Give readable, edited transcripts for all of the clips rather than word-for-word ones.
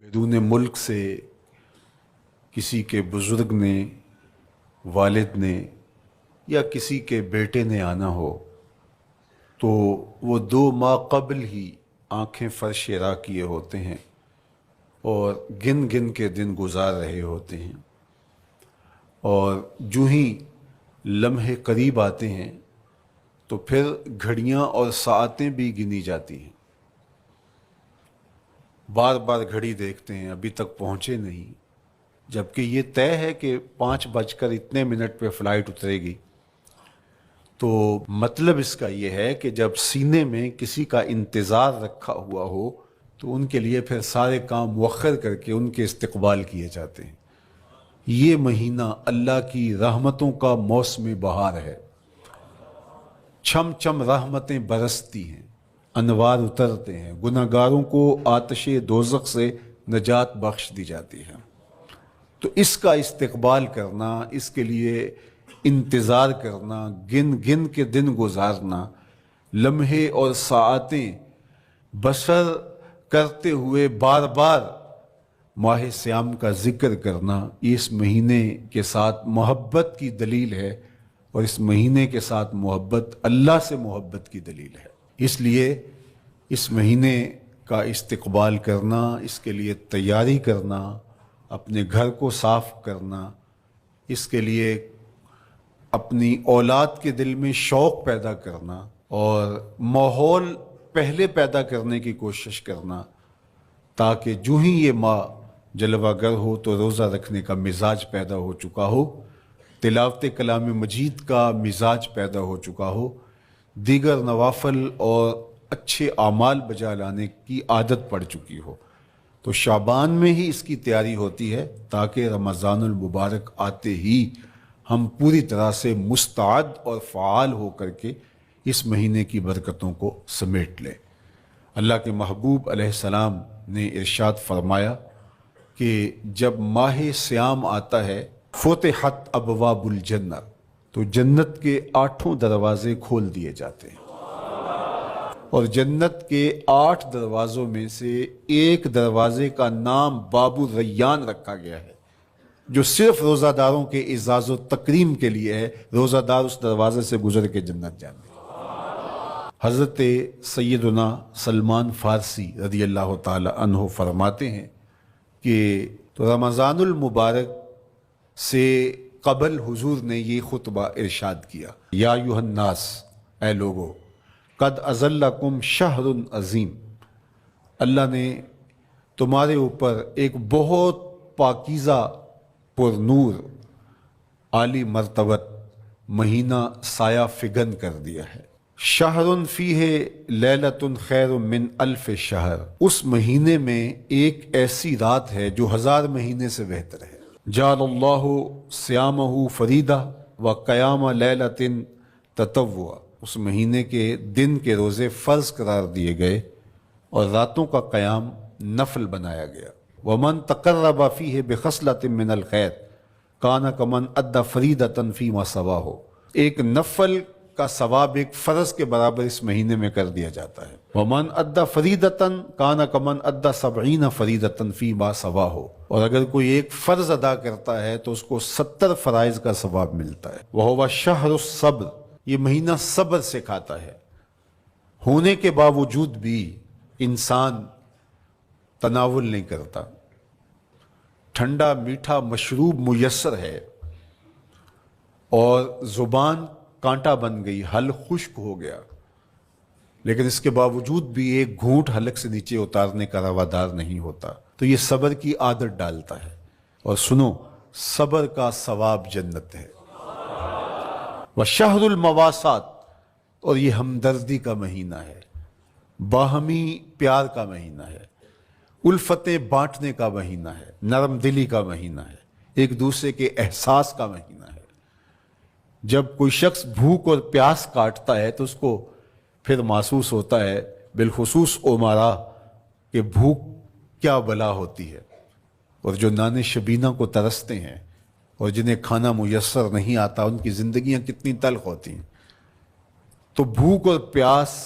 بیرون ملک سے کسی کے بزرگ نے، والد نے یا کسی کے بیٹے نے آنا ہو تو وہ 2 ماہ قبل ہی آنکھیں فرش راہ کیے ہوتے ہیں اور گن گن کے دن گزار رہے ہوتے ہیں، اور جو ہی لمحے قریب آتے ہیں تو پھر گھڑیاں اور ساعتیں بھی گنی جاتی ہیں۔ بار بار گھڑی دیکھتے ہیں، ابھی تک پہنچے نہیں، جبکہ یہ طے ہے کہ 5:02 پہ فلائٹ اترے گی۔ تو مطلب اس کا یہ ہے کہ جب سینے میں کسی کا انتظار رکھا ہوا ہو تو ان کے لیے پھر سارے کام مؤخر کر کے ان کے استقبال کیے جاتے ہیں۔ یہ مہینہ اللہ کی رحمتوں کا موسم بہار ہے، چھم چھم رحمتیں برستی ہیں، انوار اترتے ہیں، گناہگاروں کو آتش دوزخ سے نجات بخش دی جاتی ہے۔ تو اس کا استقبال کرنا، اس کے لیے انتظار کرنا، گن گن کے دن گزارنا، لمحے اور ساعتیں بسر کرتے ہوئے بار بار ماہ سیام کا ذکر کرنا، یہ اس مہینے کے ساتھ محبت کی دلیل ہے، اور اس مہینے کے ساتھ محبت اللہ سے محبت کی دلیل ہے۔ اس لیے اس مہینے کا استقبال کرنا، اس کے لیے تیاری کرنا، اپنے گھر کو صاف کرنا، اس کے لیے اپنی اولاد کے دل میں شوق پیدا کرنا اور ماحول پہلے پیدا کرنے کی کوشش کرنا، تاکہ جو ہی یہ ماہ جلوہ گر ہو تو روزہ رکھنے کا مزاج پیدا ہو چکا ہو، تلاوت کلام مجید کا مزاج پیدا ہو چکا ہو، دیگر نوافل اور اچھے اعمال بجا لانے کی عادت پڑ چکی ہو۔ تو شعبان میں ہی اس کی تیاری ہوتی ہے تاکہ رمضان المبارک آتے ہی ہم پوری طرح سے مستعد اور فعال ہو کر کے اس مہینے کی برکتوں کو سمیٹ لیں۔ اللہ کے محبوب علیہ السلام نے ارشاد فرمایا کہ جب ماہ سیام آتا ہے فتحت ابواب الجنہ، تو جنت کے 8 دروازے کھول دیے جاتے ہیں، اور جنت کے 8 دروازوں میں سے ایک دروازے کا نام باب الریان رکھا گیا ہے، جو صرف روزہ داروں کے اعزاز و تکریم کے لیے ہے۔ روزہ دار اس دروازے سے گزر کے جنت جانے۔ حضرت سیدنا سلمان فارسی رضی اللہ تعالی عنہ فرماتے ہیں کہ تو رمضان المبارک سے قبل حضور نے یہ خطبہ ارشاد کیا، یا ایھا الناس، اے لوگو، قد اظلکم شہر عظیم، اللہ نے تمہارے اوپر ایک بہت پاکیزہ، پر نور، عالی مرتبت مہینہ سایہ فگن کر دیا ہے۔ شہر فیہ لیلۃ خیر من الف شہر، اس مہینے میں ایک ایسی رات ہے جو 1000 مہینے سے بہتر ہے۔ جعل اللہ صیامہ فریدہ و قیام لیلۃ تطوع، اس مہینے کے دن کے روزے فرض قرار دیے گئے اور راتوں کا قیام نفل بنایا گیا۔ ومن تقرب فیہ بخصلۃ من الخیر کان کمن ادی فریدۃ فیما سواہ، ایک نفل کا ثواب ایک فرض کے برابر اس مہینے میں کر دیا جاتا ہے۔ ومن ادی فریدۃ کان کمن ادی 70 فریدۃ فیما سواہ، اور اگر کوئی ایک فرض ادا کرتا ہے تو اس کو 70 فرائض کا ثواب ملتا ہے۔ وہو شہر الصبر، یہ مہینہ صبر سکھاتا ہے، ہونے کے باوجود بھی انسان تناول نہیں کرتا۔ ٹھنڈا میٹھا مشروب میسر ہے اور زبان کانٹا بن گئی، حلق خشک ہو گیا، لیکن اس کے باوجود بھی ایک گھونٹ حلق سے نیچے اتارنے کا روادار نہیں ہوتا، تو یہ صبر کی عادت ڈالتا ہے۔ اور سنو، صبر کا ثواب جنت ہے۔ وشہر المواسات، اور یہ ہمدردی کا مہینہ ہے، باہمی پیار کا مہینہ ہے، الفتیں بانٹنے کا مہینہ ہے، نرم دلی کا مہینہ ہے، ایک دوسرے کے احساس کا مہینہ ہے۔ جب کوئی شخص بھوک اور پیاس کاٹتا ہے تو اس کو پھر محسوس ہوتا ہے، بالخصوص عمرا، کہ بھوک کیا بلا ہوتی ہے، اور جو نان شبینہ کو ترستے ہیں اور جنہیں کھانا میسر نہیں آتا، ان کی زندگیاں کتنی تلخ ہوتی ہیں۔ تو بھوک اور پیاس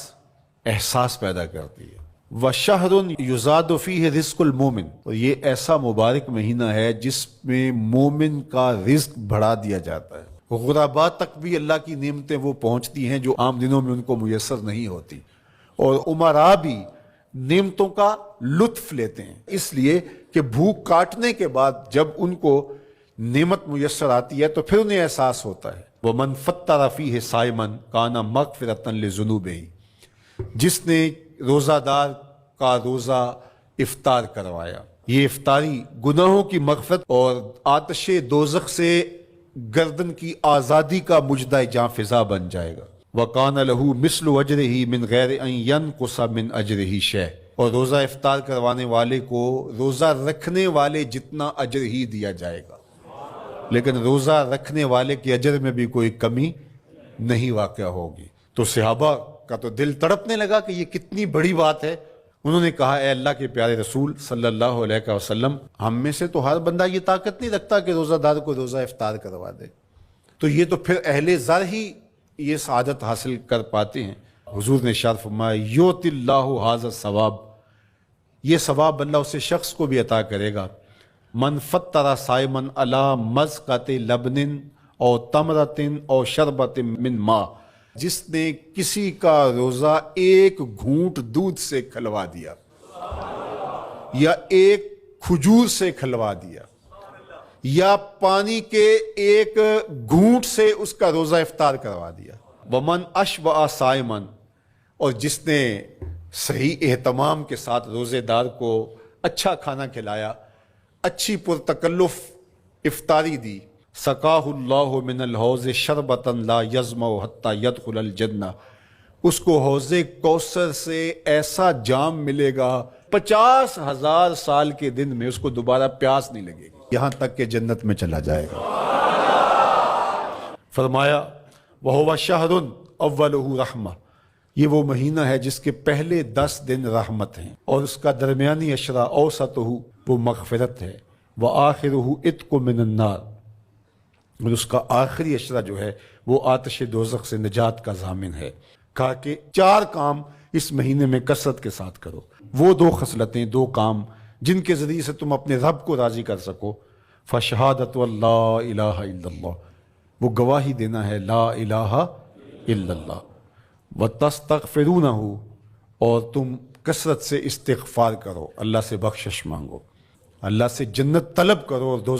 احساس پیدا کرتی ہے، وشہر یزاد فیہ رزق المومن، اور یہ ایسا مبارک مہینہ ہے جس میں مومن کا رزق بڑھا دیا جاتا ہے، غرباء تک بھی اللہ کی نعمتیں وہ پہنچتی ہیں جو عام دنوں میں ان کو میسر نہیں ہوتی، اور امراء بھی نعمتوں کا لطف لیتے ہیں، اس لیے کہ بھوک کاٹنے کے بعد جب ان کو نعمت میسر آتی ہے تو پھر انہیں احساس ہوتا ہے۔ وَمَنْ فَطَّرَ فِيهِ صَائِمًا كَانَ مَغْفِرَةً لِذُنُوبِهِ، جس نے روزہ دار کا روزہ افطار کروایا، یہ افطاری گناہوں کی مغفرت اور آتش دوزخ سے گردن کی آزادی کا مجدہ جاں فضا بن جائے گا۔ وَقَانَ لَهُ مِثْلُ أَجْرِهِ مِنْ غَيْرِ أَنْ يَنْقُصَ مِنْ أَجْرِهِ شَيْءٌ، اور روزہ افطار کروانے والے کو روزہ رکھنے والے جتنا اجر ہی دیا جائے گا، لیکن روزہ رکھنے والے کے اجر میں بھی کوئی کمی نہیں واقع ہوگی۔ تو صحابہ کا تو دل تڑپنے لگا کہ یہ کتنی بڑی بات ہے۔ انہوں نے کہا اے اللہ کے پیارے رسول صلی اللہ علیہ وسلم، ہم میں سے تو ہر بندہ یہ طاقت نہیں رکھتا کہ روزہ دار کو روزہ افطار کروا دے، تو یہ تو پھر اہل زر ہی یہ سعادت حاصل کر پاتے ہیں۔ حضور نے ارشاد فرمایا یؤتی اللہ ھذا الثواب، یہ ثواب اللہ اسے شخص کو بھی عطا کرے گا۔ من فطر صائما علی مزقۃ لبن او تمرۃ او شربۃ من ماء، جس نے کسی کا روزہ ایک گھونٹ دودھ سے کھلوا دیا یا ایک کھجور سے کھلوا دیا یا پانی کے ایک گھونٹ سے اس کا روزہ افطار کروا دیا۔ ومن اشبع صائما، اور جس نے صحیح اہتمام کے ساتھ روزے دار کو اچھا کھانا کھلایا، اچھی پرتکلف افطاری دی، سقاہ اللہ من الحوض شربتا لا یظمأ حتی یدخل الجنہ، اس کو حوض کوثر سے ایسا جام ملے گا 50,000 سال کے دن میں اس کو دوبارہ پیاس نہیں لگے گی، یہاں تک کہ جنت میں چلا جائے گا۔ فرمایا وَهُوَ شَهْرٌ أَوَّلُهُ رَحْمَةٌ، یہ وہ مہینہ ہے جس کے پہلے 10 دن رحمت ہیں، اور اس کا درمیانی عشرہ اوسطہ وہ مغفرت ہے، وآخرہ عتق من النار، اور اس کا آخری عشرہ جو ہے وہ آتش دوزخ سے نجات کا ضامن ہے۔ کہا کہ 4 کام اس مہینے میں کثرت کے ساتھ کرو، وہ 2 خصلتیں، 2 کام جن کے ذریعے سے تم اپنے رب کو راضی کر سکو۔ فشہادت اللہ الہ الا اللہ، وہ گواہی دینا ہے لا الہ الا اللہ، وتستغفرونہ، اور تم کثرت سے استغفار کرو، اللہ سے بخشش مانگو، اللہ سے جنت طلب کرو اور